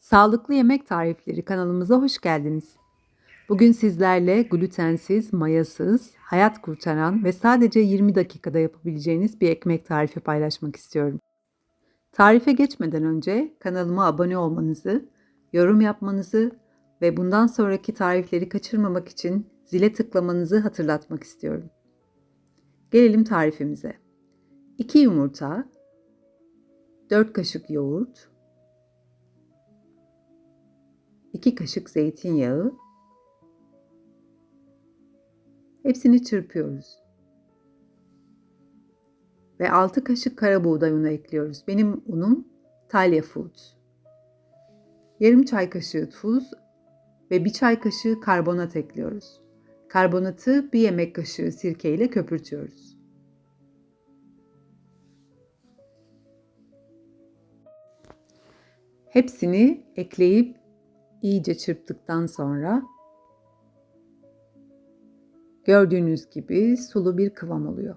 Sağlıklı Yemek Tarifleri kanalımıza hoş geldiniz. Bugün sizlerle glutensiz, mayasız, hayat kurtaran ve sadece 20 dakikada yapabileceğiniz bir ekmek tarifi paylaşmak istiyorum. Tarife geçmeden önce kanalıma abone olmanızı, yorum yapmanızı ve bundan sonraki tarifleri kaçırmamak için zile tıklamanızı hatırlatmak istiyorum. Gelelim tarifimize. 2 yumurta, 4 kaşık yoğurt, 2 kaşık zeytinyağı, hepsini çırpıyoruz. Ve 6 kaşık kara buğday unu ekliyoruz. Benim unum Talya Foods. Yarım çay kaşığı tuz ve 1 çay kaşığı karbonat ekliyoruz. Karbonatı 1 yemek kaşığı sirke ile köpürtüyoruz. Hepsini ekleyip iyice çırptıktan sonra gördüğünüz gibi sulu bir kıvam oluyor.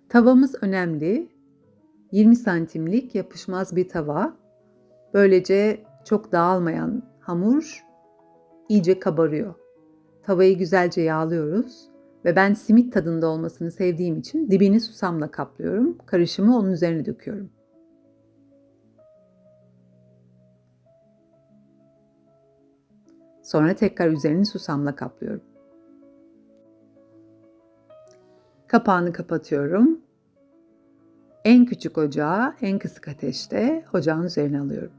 Tavamız önemli. 20 santimlik yapışmaz bir tava. Böylece çok dağılmayan hamur iyice kabarıyor. Tavayı güzelce yağlıyoruz ve ben simit tadında olmasını sevdiğim için dibini susamla kaplıyorum. Karışımı onun üzerine döküyorum. Sonra tekrar üzerini susamla kaplıyorum. Kapağını kapatıyorum. En küçük ocağa, en kısık ateşte ocağın üzerine alıyorum.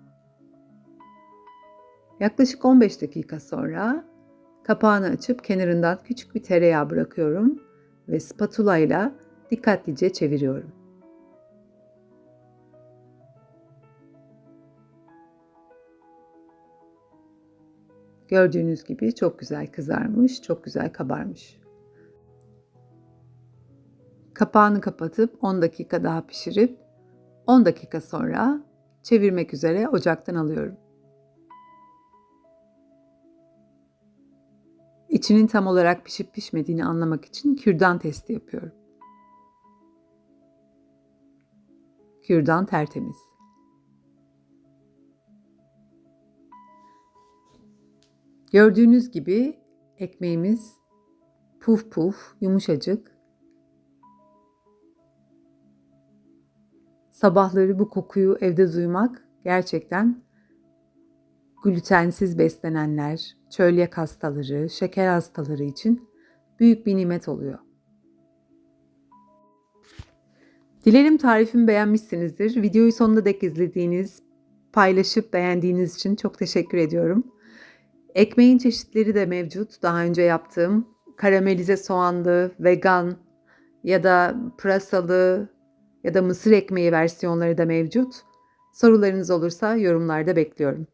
Yaklaşık 15 dakika sonra kapağını açıp kenarından küçük bir tereyağı bırakıyorum ve spatula ile dikkatlice çeviriyorum. Gördüğünüz gibi çok güzel kızarmış, çok güzel kabarmış. Kapağını kapatıp 10 dakika daha pişirip 10 dakika sonra çevirmek üzere ocaktan alıyorum. İçinin tam olarak pişip pişmediğini anlamak için kürdan testi yapıyorum. Kürdan tertemiz. Gördüğünüz gibi ekmeğimiz puf puf, yumuşacık. Sabahları bu kokuyu evde duymak gerçekten glutensiz beslenenler, çölyak hastaları, şeker hastaları için büyük bir nimet oluyor. Dilerim tarifimi beğenmişsinizdir. Videoyu sonuna dek izlediğiniz, paylaşıp beğendiğiniz için çok teşekkür ediyorum. Ekmeğin çeşitleri de mevcut. Daha önce yaptığım karamelize soğanlı, vegan ya da pırasalı ya da mısır ekmeği versiyonları da mevcut. Sorularınız olursa yorumlarda bekliyorum.